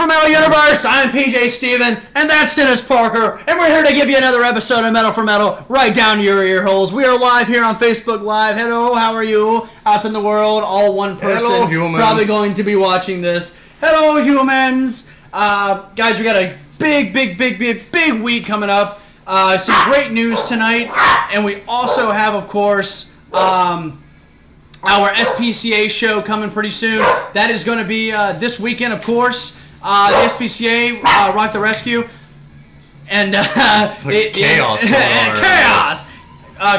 Metal4Metal Universe, I'm PJ Steven, and that's Dennis Parker, and we're here to give you another episode of Metal4Metal right down your ear holes. We are live here on Facebook Live. Hello, how are you out in the world? All one person. Hello, humans. Probably going to be watching this. Hello, humans. Guys, we got a big week coming up. Some great news tonight, and we also have, of course, our SPCA show coming pretty soon. That is going to be this weekend, of course. The SPCA, Rock the Rescue. And chaos. Chaos!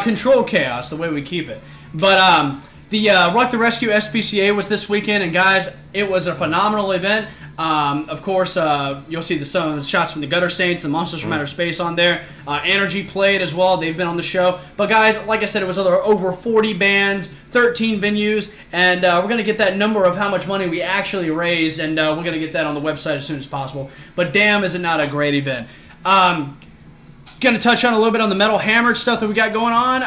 Control chaos, the way we keep it. But the Rock the Rescue SPCA was this weekend, and guys, it was a phenomenal event. Of course, you'll see some of the shots from the Gutter Saints, the Monsters from Outer Space on there. Energy played as well. They've been on the show. But guys, like I said, it was over 40 bands, 13 venues, and we're going to get that number of how much money we actually raised, and we're going to get that on the website as soon as possible. But damn, is it not a great event. Going to touch on a little bit on the Metal Hammered stuff that we got going on.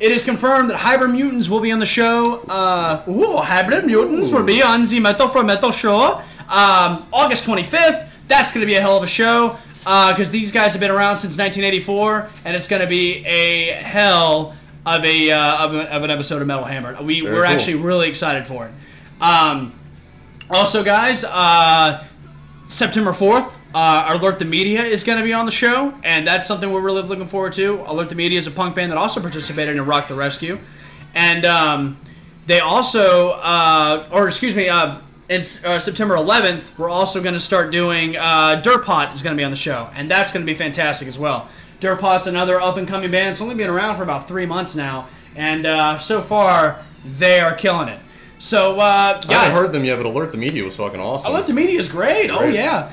It is confirmed that Hybrid Mutants will be on the show. Hybrid Mutants will be on the Metal4Metal show. August 25th, that's going to be a hell of a show, because these guys have been around since 1984, and it's going to be a hell of an episode of Metal Hammered. We're actually really excited for it. Also, guys, September 4th, Alert the Media is going to be on the show, and that's something we're really looking forward to. Alert the Media is a punk band that also participated in Rock the Rescue, and they also, it's September 11th, we're also going to start doing, Dirtpot is going to be on the show, and that's going to be fantastic as well. Dirtpot's another up-and-coming band. It's only been around for about 3 months now, and so far, they are killing it. So, yeah. I haven't heard them yet, but Alert the Media was fucking awesome. Alert the Media is great. Oh, yeah.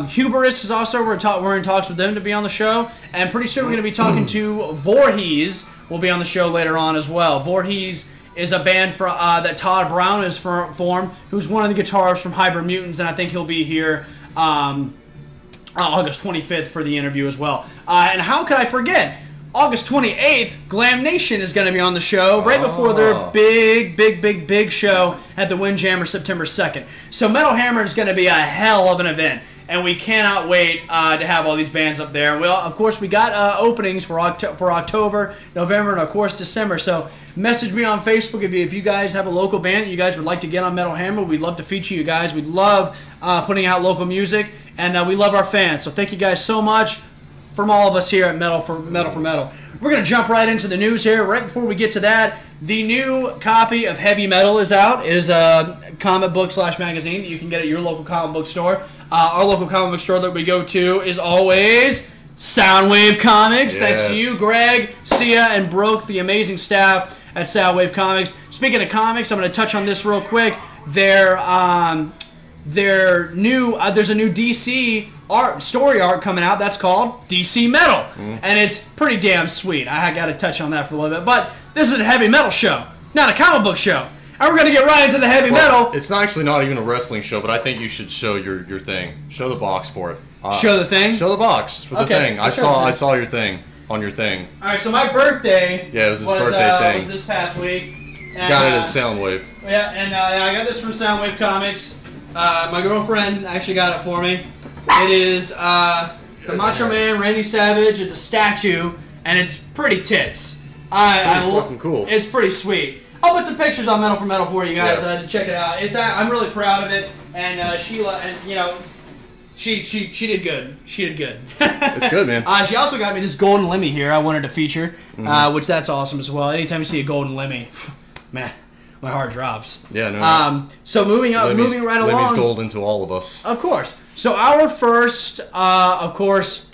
Hubris is also, we're in talks with them to be on the show, and pretty soon we're going to be talking to Voorhees, will be on the show later on as well. Voorhees is a band that Todd Brown has formed, who's one of the guitarists from Hybrid Mutants, and I think he'll be here August 25th for the interview as well. And how could I forget? August 28th, Glam Nation is going to be on the show right before their big show at the Windjammer September 2nd. So Metal Hammer is going to be a hell of an event, and we cannot wait to have all these bands up there. Well, of course, we got openings for October, November, and of course December. So message me on Facebook if you guys have a local band that you guys would like to get on Metal Hammer. We'd love to feature you guys. We love putting out local music, and we love our fans. So thank you guys so much from all of us here at Metal4Metal. We're going to jump right into the news here. Right before we get to that, the new copy of Heavy Metal is out. It is a comic book / magazine that you can get at your local comic book store. Our local comic book store that we go to is always Soundwave Comics. Yes. That's you, Greg, Sia, and Broke, the amazing staff at Soundwave Comics. Speaking of comics, I'm going to touch on this real quick. There's a new DC story art coming out that's called DC Metal, and it's pretty damn sweet. I got to touch on that for a little bit, but this is a heavy metal show, not a comic book show, and we're gonna get right into the heavy metal. It's actually not even a wrestling show, but I think you should show your thing. Show the box for it. Show the thing. Show the box for the thing. I saw your thing on your thing. All right, so my birthday. Yeah, it was his birthday thing. Was this past week. And, got it at Soundwave. Yeah, and I got this from Soundwave Comics. My girlfriend actually got it for me. It is the Macho Man Randy Savage. It's a statue, and it's pretty tits. Fucking cool. It's pretty sweet. I'll put some pictures on Metal4Metal for you guys to check it out. I'm really proud of it, and Sheila, and you know, she did good. She did good. It's good, man. She also got me this golden Lemmy here. I wanted to feature, which that's awesome as well. Anytime you see a golden Lemmy, man, my heart drops. Yeah, no. So moving right along. Lemmy's golden to all of us. Of course. So our first, of course,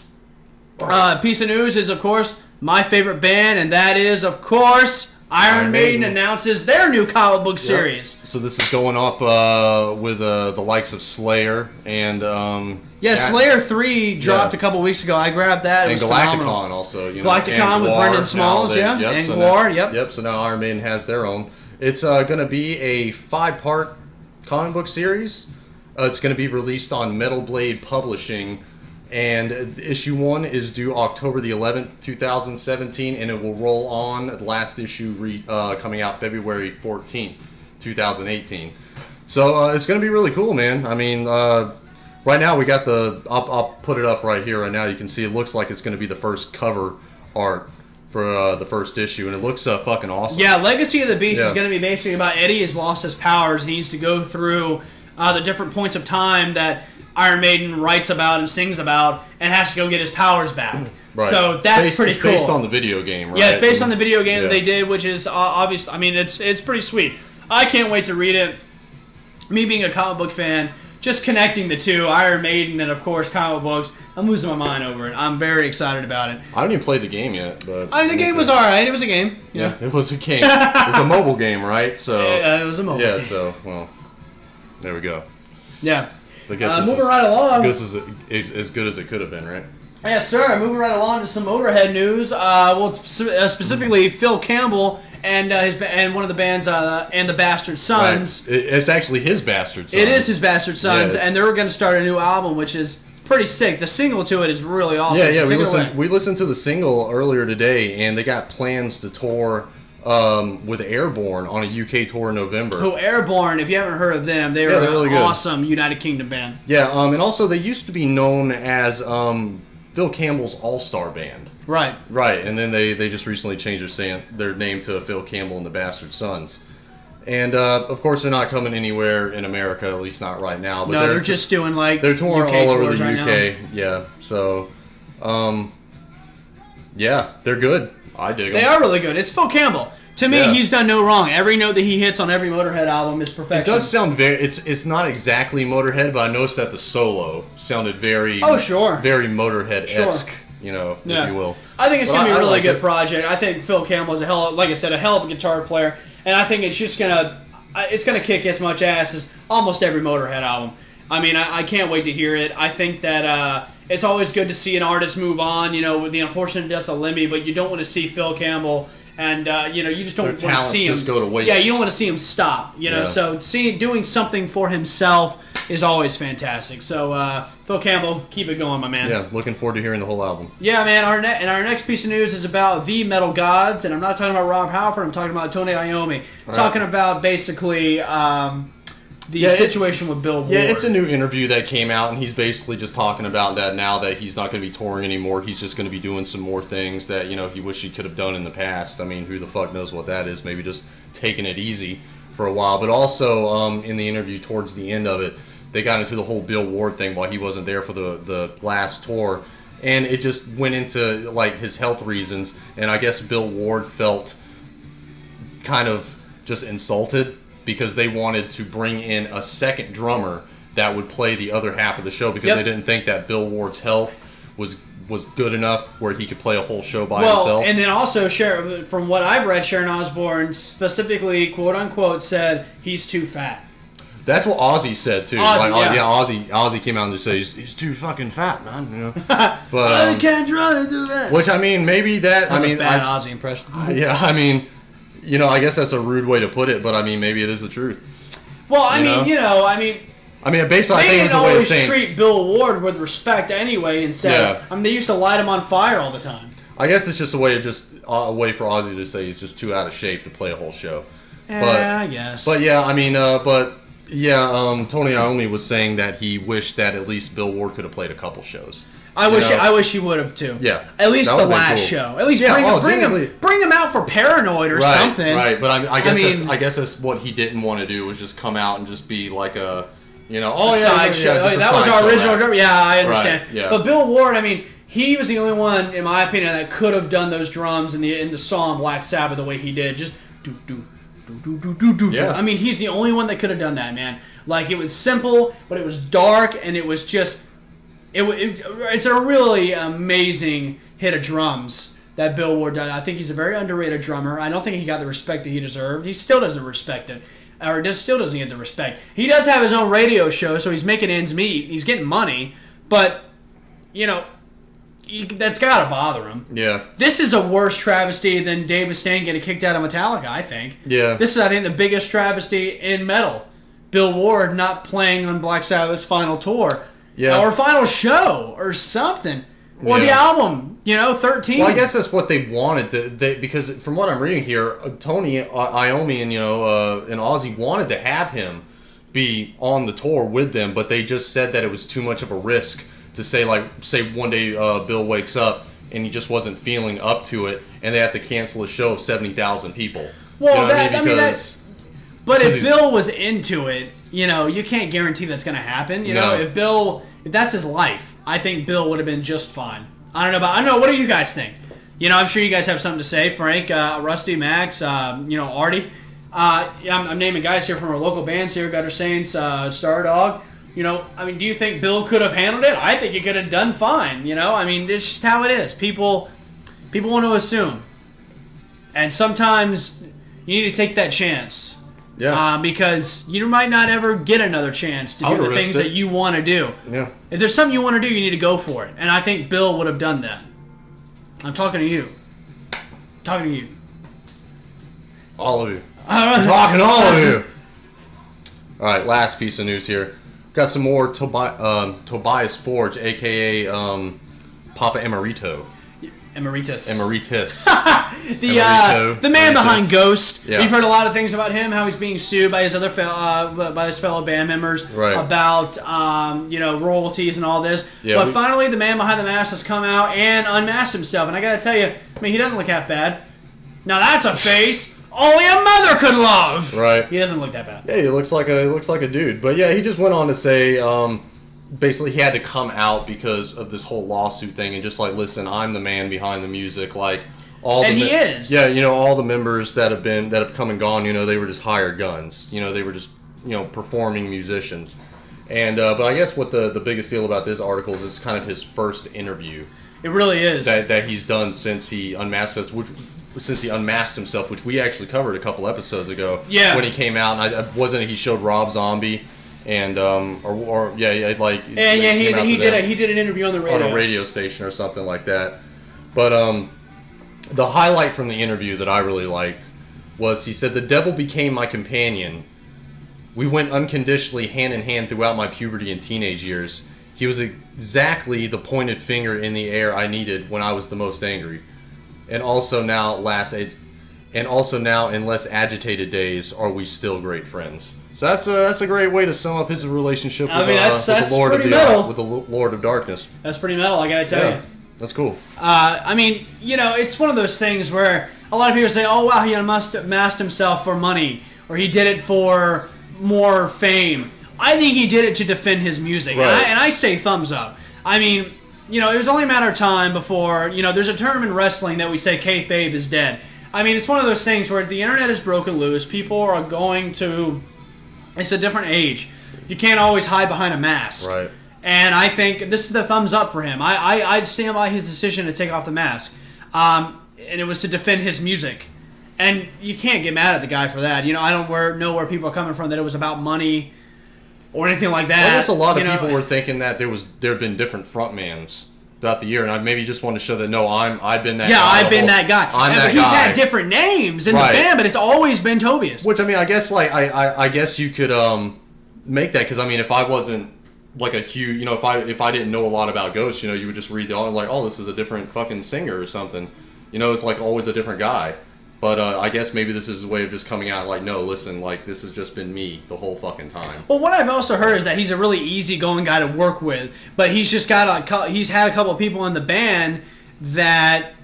piece of news is, of course, my favorite band, and that is, of course, Iron Maiden announces their new comic book series. So this is going up with the likes of Slayer and Slayer 3 dropped a couple weeks ago. I grabbed that. It was Galacticon phenomenal. also. Galacticon with Brendan Smalls, and Gwar. Yep. So now Iron Maiden has their own. It's going to be a 5-part comic book series. It's going to be released on Metal Blade Publishing, and issue 1 is due October the 11th, 2017, and it will roll on. The last issue coming out February 14th, 2018. So it's going to be really cool, man. I mean, right now we got the. I'll put it up right here. Right now, you can see it looks like it's going to be the first cover art for the first issue, and it looks fucking awesome. Yeah, Legacy of the Beast is going to be basically about Eddie has lost his powers and he needs to go through the different points of time that Iron Maiden writes about and sings about, and has to go get his powers back. Right. So that's pretty cool. It's based on the video game, right? Yeah, it's based on the video game that they did, which is obvious. I mean, it's pretty sweet. I can't wait to read it. Me being a comic book fan, just connecting the two, Iron Maiden and, of course, comic books, I'm losing my mind over it. I'm very excited about it. I haven't even played the game yet. But the game was alright. It was a game. Yeah, it was a game. It was a mobile game, right? So it was a mobile game. Yeah, so, well, there we go. Yeah. So I guess moving right along. As good as it could have been, right? Yes, sir. Moving right along to some Motorhead news. Well, specifically Phil Campbell and one of the bands and the Bastard Sons. Right. It's actually his Bastard Sons. It is his Bastard Sons, and they're going to start a new album, which is pretty sick. The single to it is really awesome. Yeah, we listened to the single earlier today, and they got plans to tour with Airborne on a UK tour in November. Who Airborne? If you haven't heard of them, they're really an awesome United Kingdom band. Yeah, and also they used to be known as Phil Campbell's All-Star Band. Right. Right, and then they just recently changed their name to Phil Campbell and the Bastard Sons. And, of course, they're not coming anywhere in America, at least not right now. But no, they're just doing, they're touring UK all over the right UK. Now. Yeah, so, yeah, they're good. I dig them. They are really good. It's Phil Campbell. To me, he's done no wrong. Every note that he hits on every Motorhead album is perfection. It does sound very... It's not exactly Motorhead, but I noticed that the solo sounded very... Oh, sure. Very Motorhead-esque, you know, if you will. I think it's going to be a really good project. I think Phil Campbell is like I said, a hell of a guitar player. And I think it's just going to kick as much ass as almost every Motorhead album. I mean, I can't wait to hear it. I think that it's always good to see an artist move on, you know, with the unfortunate death of Lemmy, but you don't want to see Phil Campbell... And, you know, you just don't want to see him. Just go to waste. Yeah, you don't want to see him stop. You know, so doing something for himself is always fantastic. So, Phil Campbell, keep it going, my man. Yeah, looking forward to hearing the whole album. Yeah, man. Our next piece of news is about the Metal Gods, and I'm not talking about Rob Halford. I'm talking about Tony Iommi. Talking about basically the situation with Bill Ward. Yeah, it's a new interview that came out, and he's basically just talking about that now that he's not going to be touring anymore. He's just going to be doing some more things that, you know, he wished he could have done in the past. I mean, who the fuck knows what that is? Maybe just taking it easy for a while. But also, in the interview towards the end of it, they got into the whole Bill Ward thing while he wasn't there for the last tour. And it just went into, like, his health reasons. And I guess Bill Ward felt kind of just insulted because they wanted to bring in a second drummer that would play the other half of the show because they didn't think that Bill Ward's health was good enough where he could play a whole show by himself. And then also, from what I've read, Sharon Osbourne specifically, quote-unquote, said he's too fat. That's what Ozzy said, too. Ozzy came out and just said, he's too fucking fat, man. You know? But, I can't try to do that. Which, I mean, maybe that... That's a bad Ozzy impression. Yeah, I mean... You know, I guess that's a rude way to put it, but I mean, maybe it is the truth. Well, I mean, basically, I think it was a way of saying... They always treat Bill Ward with respect anyway, and say, I mean, they used to light him on fire all the time. I guess it's just a way for Ozzy to say he's just too out of shape to play a whole show. Yeah, I guess. But yeah, I mean, Tony Iommi was saying that he wished that at least Bill Ward could have played a couple shows. I wish he would have too. Yeah, at least the last show. At least bring him out for Paranoid or something. Right, but I guess that's what he didn't want to do, was just come out and just be like a, you know, sideshow. That was our original drummer. Yeah, I understand. Right, yeah. But Bill Ward, I mean, he was the only one, in my opinion, that could have done those drums in the song Black Sabbath the way he did. Just do do do do do do. Yeah. I mean, he's the only one that could have done that, man. Like, it was simple, but it was dark, and it was just. It's a really amazing hit of drums that Bill Ward did. I think he's a very underrated drummer. I don't think he got the respect that he deserved. He still doesn't respect it, or still doesn't get the respect. He does have his own radio show, so he's making ends meet. He's getting money, but you know that's got to bother him. Yeah. This is a worse travesty than Dave Mustaine getting kicked out of Metallica, I think. Yeah. This is, I think, the biggest travesty in metal. Bill Ward not playing on Black Sabbath's final tour. Yeah. Or final show, or something. Or the album, 13. Well, I guess that's what they wanted to, because from what I'm reading here, Tony Iommi and Ozzy wanted to have him be on the tour with them, but they just said that it was too much of a risk to say, like, say one day Bill wakes up and he just wasn't feeling up to it, and they have to cancel a show of 70,000 people. Well, you know what I mean? Because, but if Bill was into it, you know, you can't guarantee that's going to happen. You know, if that's his life, I think Bill would have been just fine. I don't know. What do you guys think? You know, I'm sure you guys have something to say. Frank, Rusty, Max, you know, Artie. I'm naming guys here from our local bands here, Gutter Saints, Star Dog. You know, I mean, do you think Bill could have handled it? I think he could have done fine. You know, I mean, it's just how it is. People want to assume, and sometimes you need to take that chance. Yeah. Because you might not ever get another chance to do the things that you want to do. Yeah. If there's something you want to do, you need to go for it. And I think Bill would have done that. I'm talking to you. Talking to you. All of you. I'm talking to all of you. All right, last piece of news here. Got some more Tobias Forge, a.k.a. Papa Emerito. Emeritus. The man behind Ghost. Yeah. We've heard a lot of things about him, how he's being sued by his other fellow band members about you know, royalties and all this. Yeah, but finally, the man behind the mask has come out and unmasked himself, and I gotta tell you, I mean, he doesn't look half bad. Now that's a face only a mother could love. Right. He doesn't look that bad. Yeah, he looks like a dude. But yeah, he just went on to say. Basically, he had to come out because of this whole lawsuit thing, and just like, listen, I'm the man behind the music. Like all, and he is. Yeah, you know, all the members that have come and gone. You know, they were just hired guns. You know, they were just, you know, performing musicians. And but I guess what the biggest deal about this article is it's kind of his first interview. It really is that he's done since he unmasked us, since he unmasked himself, which we actually covered a couple episodes ago. Yeah. When he came out, and he showed Rob Zombie. And he did an interview on the radio, on a radio station or something like that. But the highlight from the interview that I really liked was he said, "The devil became my companion. We went unconditionally hand in hand throughout my puberty and teenage years. He was exactly the pointed finger in the air I needed when I was the most angry, and also now in less agitated days are we still great friends." So that's a great way to sum up his relationship with, the Lord of Darkness. That's pretty metal, I gotta tell you. That's cool. I mean, you know, it's one of those things where a lot of people say, "Oh wow, he unmasked himself for money, or he did it for more fame." I think he did it to defend his music, right. and I say thumbs up. I mean, you know, it was only a matter of time before, you know, there's a term in wrestling that we say kayfabe is dead. I mean, it's one of those things where the internet is broken loose. People are going to... It's a different age. You can't always hide behind a mask. Right. And I think this is the thumbs up for him. I stand by his decision to take off the mask. And it was to defend his music. And you can't get mad at the guy for that. You know, I don't know where people are coming from, that it was about money or anything like that. I guess a lot of people were thinking that there had been different frontmans throughout the year, and I maybe just want to show that I've been that guy. Yeah, I've been that guy. But he's had different names in the band, but it's always been Tobias. Which, I mean, I guess like I guess you could make that, because I mean, if I wasn't like a huge, you know, if I didn't know a lot about Ghost, you know, you would just read like, oh, this is a different fucking singer or something. You know, it's like always a different guy. But I guess maybe this is a way of just coming out like, no, listen, like, this has just been me the whole fucking time. Well, what I've also heard is that he's a really easygoing guy to work with, but he's just got he's had a couple of people in the band that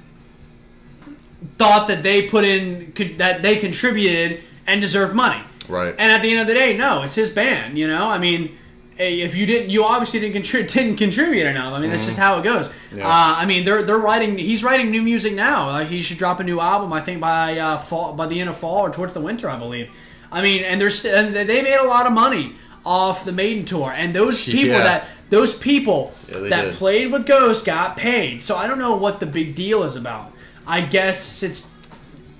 thought that they they contributed and deserved money. Right. And at the end of the day, no, it's his band. You know, I mean, if you didn't, you obviously didn't contribute enough. I mean, that's just how it goes. Yeah. I mean, they're writing. He's writing new music now. He should drop a new album, I think, by fall, by the end of fall or towards the winter, I believe. I mean, and they made a lot of money off the Maiden tour, and those people that played with Ghost got paid. So I don't know what the big deal is about. I guess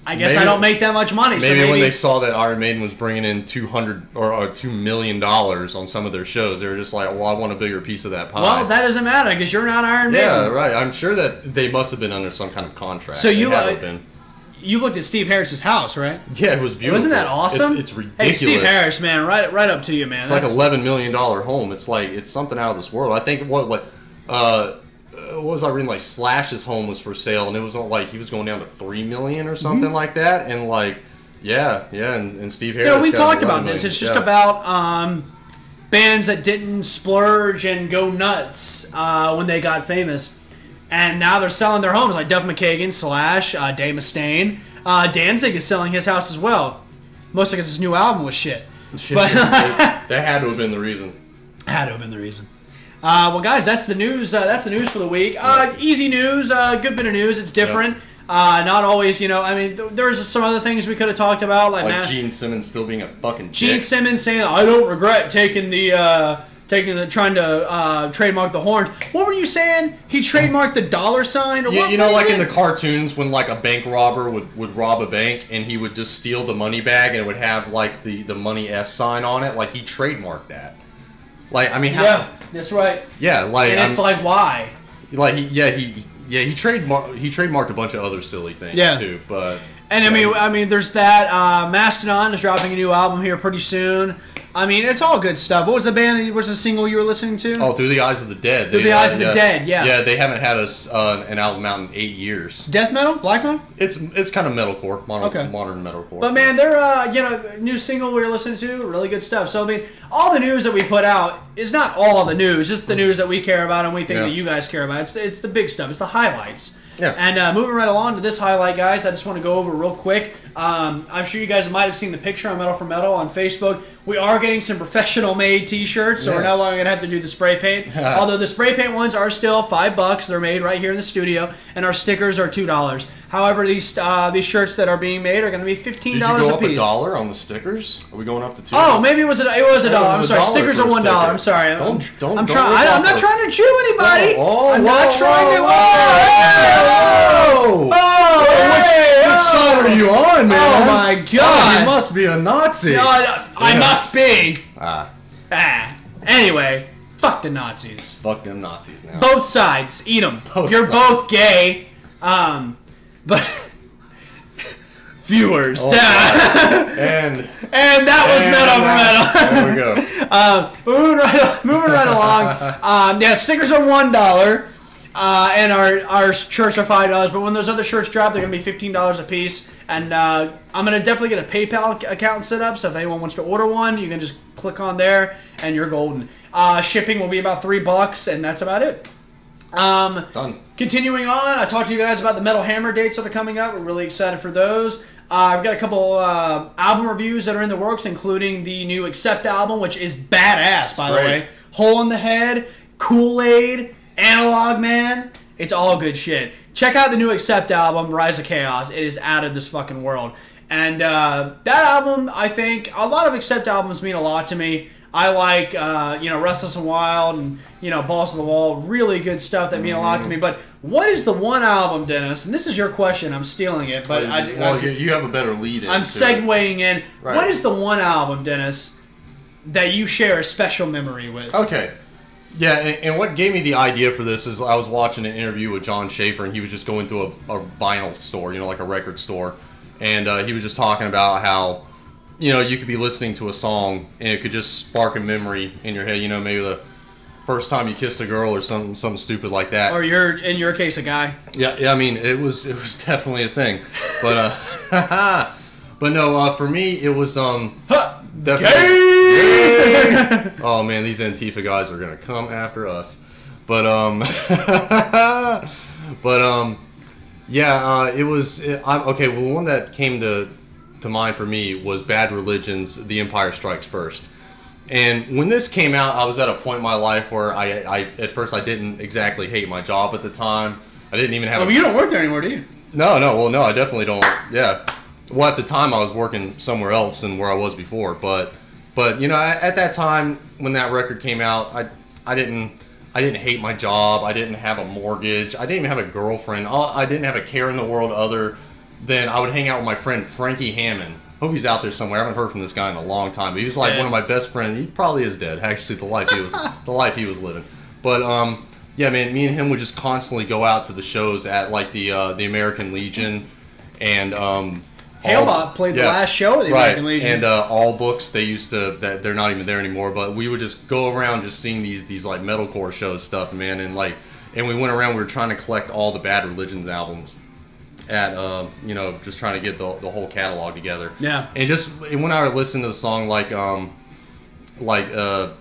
I don't make that much money. Maybe when they saw that Iron Maiden was bringing in $2 million on some of their shows, they were just like, well, I want a bigger piece of that pie. Well, that doesn't matter because you're not Iron Maiden. Yeah, right. I'm sure that they must have been under some kind of contract. So you looked at Steve Harris's house, right? Yeah, it was beautiful. Wasn't that awesome? It's ridiculous. Hey, Steve Harris, man, right up to you, man. It's like $11 million home. It's like, it's something out of this world. I think what was I reading? Like Slash's home was for sale, and it was like he was going down to $3 million or something like that. And like, Yeah, and Steve Harris. We've talked about this. It's just about bands that didn't splurge and go nuts when they got famous. And now they're selling their homes, like Duff McKagan, Slash, Dave Mustaine. Danzig is selling his house as well. Mostly because his new album was shit. But that had to have been the reason. Had to have been the reason. Well, guys, that's the news. That's the news for the week. Easy news. Good bit of news. It's different. Not always, I mean, there's some other things we could have talked about, like Gene Simmons still being a fucking dick. Gene Simmons saying, "I don't regret trying to trademark the horns." What were you saying? He trademarked the dollar sign? Or what, like in the cartoons when like a bank robber would rob a bank and he would just steal the money bag and it would have like the money S sign on it. Like he trademarked that. Like I mean, yeah, that's right. Yeah, like and it's like why? Like he trademarked a bunch of other silly things too, but. And I mean, there's that. Mastodon is dropping a new album here pretty soon. I mean, it's all good stuff. What was the band? What was the single you were listening to? Oh, Through the Eyes of the Dead. Through the Eyes of the Dead, yeah. Yeah, they haven't had an album out in 8 years. Death metal? Black metal? It's kind of metalcore, modern metalcore. But man, they're new single we were listening to, really good stuff. So I mean, all the news that we put out is not all the news, just the news that we care about and we think that you guys care about. It's the big stuff. It's the highlights. Yeah. And moving right along to this highlight, guys, I just want to go over real quick. I'm sure you guys might have seen the picture on Metal4Metal on Facebook. We are getting some professional-made T-shirts, so we're no longer going to have to do the spray paint. Although the spray paint ones are still $5. They're made right here in the studio, and our stickers are $2. However, these shirts that are being made are going to be $15 a piece. Did you go up $1 on the stickers? Are we going up to $2? Oh, maybe it was $1. I'm sorry. Stickers are $1. I'm sorry. I'm not trying to chew anybody. I'm not trying to. Which side are you on, man? Oh my God! You must be a Nazi. I must be. Anyway, fuck the Nazis. Fuck them Nazis now. Both sides, eat them. You're both gay. But viewers. And that was Metal4Metal. There we go. Moving right along. Stickers are $1. And our shirts are $5, but when those other shirts drop, they're going to be $15 a piece. And I'm going to definitely get a PayPal account set up, so if anyone wants to order one, you can just click on there, and you're golden. Shipping will be about $3, and that's about it. Done. Continuing on, I talked to you guys about the Metal Hammer dates that are coming up. We're really excited for those. I've got a couple album reviews that are in the works, including the new Accept album, which is badass, by the way. Hole in the Head, Kool-Aid, Analog Man, it's all good shit. Check out the new Accept album, Rise of Chaos. It is out of this fucking world. And that album, I think, a lot of Accept albums mean a lot to me. I like, Restless and Wild and, Balls to the Wall, really good stuff that mean a lot to me. But what is the one album, Dennis, and this is your question, I'm stealing it, but you have a better lead in. I'm segueing in. Right. What is the one album, Dennis, that you share a special memory with? Okay. Yeah, and what gave me the idea for this is I was watching an interview with John Schaefer, and he was just going through a vinyl store, like a record store, and he was just talking about how, you could be listening to a song, and it could just spark a memory in your head, maybe the first time you kissed a girl or something stupid like that. Or in your case, a guy. Yeah, I mean, it was definitely a thing. But, but no, for me, it was, definitely... Oh man, these Antifa guys are gonna come after us. But it was. Okay. Well, one that came to mind for me was Bad Religion's "The Empire Strikes First." And when this came out, I was at a point in my life where I at first I didn't exactly hate my job at the time. I didn't even have. Oh, but you don't work there anymore, do you? No. Well, no, I definitely don't. Yeah. Well, at the time I was working somewhere else than where I was before, but at that time when that record came out, I didn't hate my job. I didn't have a mortgage. I didn't even have a girlfriend. I didn't have a care in the world other than I would hang out with my friend Frankie Hammond. Hope he's out there somewhere. I haven't heard from this guy in a long time, but he's like one of my best friends. He probably is dead. Actually, the life he was living. But yeah, man, me and him would just constantly go out to the shows at like the American Legion and Hailbot played the last show of the American Legion. And All Books, they used to, they're not even there anymore, but we would just go around just seeing these like metalcore shows stuff, man, and we went around, we were trying to collect all the Bad Religion's albums. at you know, just trying to get the whole catalog together. Yeah. And just when I listen to the song like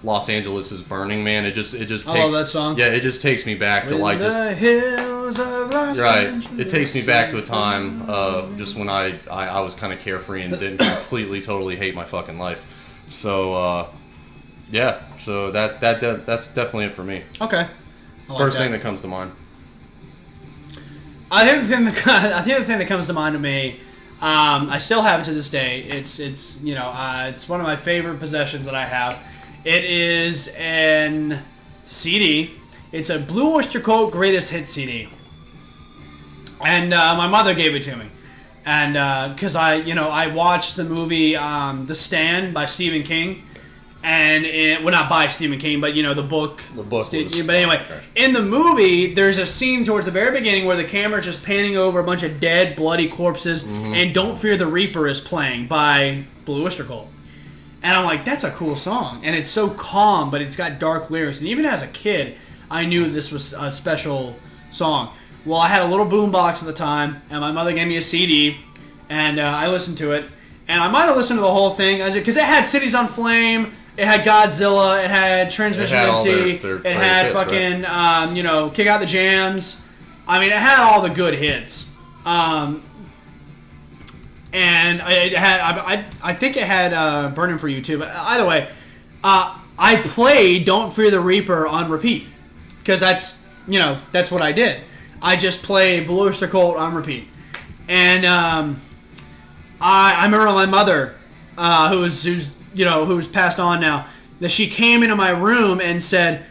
Los Angeles is Burning, man, it just takes, I love that song. Yeah, it just takes me back to like just the hills of Los Angeles. It takes me back to a time just when I was kind of carefree and didn't completely totally hate my fucking life. So yeah, so that's definitely it for me. Okay. First thing that comes to mind. I think the thing that comes to mind to me, I still have it to this day. It's you know, it's one of my favorite possessions that I have. It is an CD. It's a Blue Oyster Cult Greatest Hit CD, and my mother gave it to me, and because I watched the movie The Stand by Stephen King. And well, not by Stephen King, but you know the book. The book. But anyway, in the movie, there's a scene towards the very beginning where the camera's just panning over a bunch of dead, bloody corpses, and "Don't Fear the Reaper" is playing by Blue Oyster Cult. And I'm like, that's a cool song, and it's so calm, but it's got dark lyrics. And even as a kid, I knew this was a special song. Well, I had a little boombox at the time, and my mother gave me a CD, and I listened to it. And I might have listened to the whole thing because it had Cities on Flame. It had Godzilla. It had Transmission MC. It had hits, fucking, right? You know, Kick Out the Jams. I mean, it had all the good hits. And it had, I think it had Burning for You too. But either way, I played Don't Fear the Reaper on repeat because that's what I did. I just played Blue Oyster Cult on repeat. And I remember my mother, who's passed on now, that she came into my room and said,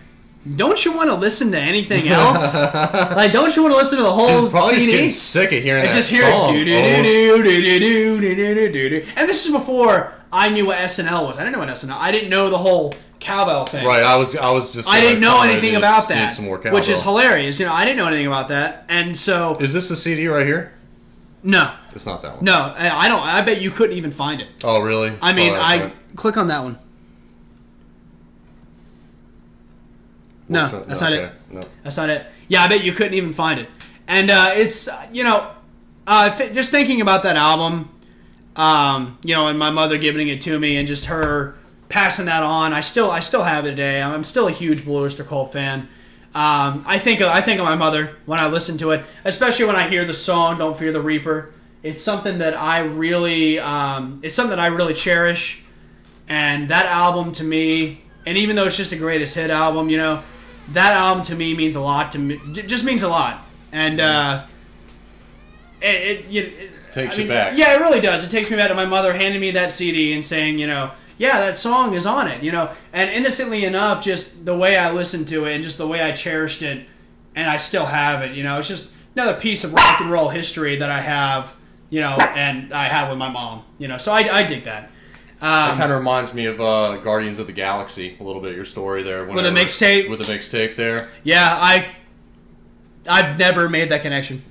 "Don't you want to listen to anything else? Like, don't you want to listen to the whole She's probably CD?" just getting sick of hearing that just song. And this is before I knew what SNL was. I didn't know what SNL. I didn't know the whole cowbell thing. Right. I was just. I didn't know anything about that, some more which is hilarious. You know, I didn't know anything about that, and so. Is this the CD right here? No. It's not that one. No, I don't. I bet you couldn't even find it. Oh, really? I mean, click on that one. No, that's not it. No. That's not it. Yeah, I bet you couldn't even find it. And it's, just thinking about that album, and my mother giving it to me and just her passing that on, I still have it today. I'm still a huge Blue Oyster Cult fan. I think of my mother when I listen to it, especially when I hear the song "Don't Fear the Reaper." It's something that I really, cherish, and that album to me, and even though it's just a greatest hit album, that album to me means a lot to me. It just means a lot, and it takes you back. Yeah, it really does. It takes me back to my mother handing me that CD and saying, yeah, that song is on it, and innocently enough, just the way I listened to it and just the way I cherished it, and I still have it, it's just another piece of rock and roll history that I have, and I have with my mom, so I dig that. It kind of reminds me of Guardians of the Galaxy, a little bit, your story there. With a mixtape? With a mixtape there. Yeah, I've never made that connection.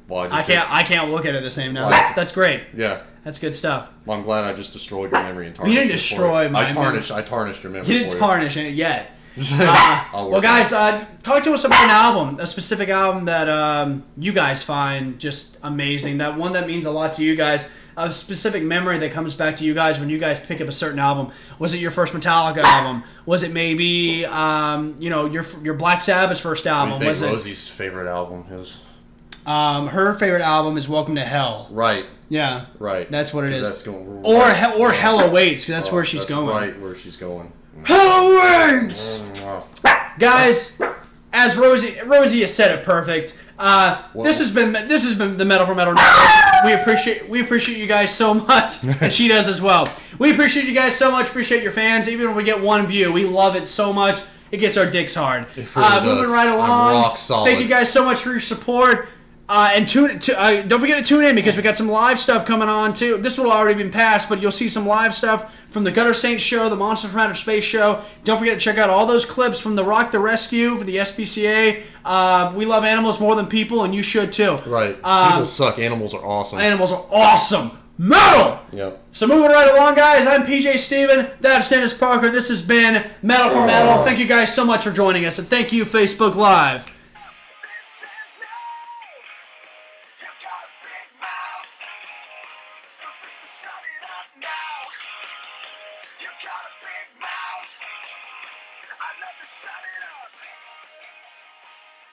Well, I can't look at it the same now. That's great. Yeah. That's good stuff. Well, I'm glad I just destroyed your memory and tarnished You didn't destroy my memory. I tarnished your memory. You didn't tarnish it yet. Well, guys, talk to us about an album, a specific album that you guys find just amazing. That one that means a lot to you guys. A specific memory that comes back to you guys when you guys pick up a certain album. Was it your first Metallica album? Was it maybe your Black Sabbath's first album? What do you think Rosie's favorite album is? Her favorite album is Welcome to Hell. Right. Yeah. Right. That's what it is. That's going, or Hell Awaits, because that's where she's going. Right where she's going. Hell Awaits! Wow. Guys, as Rosie has said it perfect. This has been the Metal4Metal Network. We appreciate you guys so much, and she does as well. We appreciate you guys so much. Appreciate your fans. Even when we get one view, we love it so much. It gets our dicks hard. Moving right along. Rock solid. Thank you guys so much for your support. And don't forget to tune in because we got some live stuff coming on too. This will already been passed, but you'll see some live stuff from the Gutter Saints show, the Monsters from Outer Space show. Don't forget to check out all those clips from the Rock the Rescue for the SPCA. We love animals more than people, and you should too. Right. People suck. Animals are awesome. Animals are awesome. Metal! Yep. So moving right along, guys, I'm PJ Steven. That's Dennis Parker. This has been Metal4Metal. Thank you guys so much for joining us, and thank you, Facebook Live. So sister, shut it up now. You've got a big mouth. I'd love to shut it up.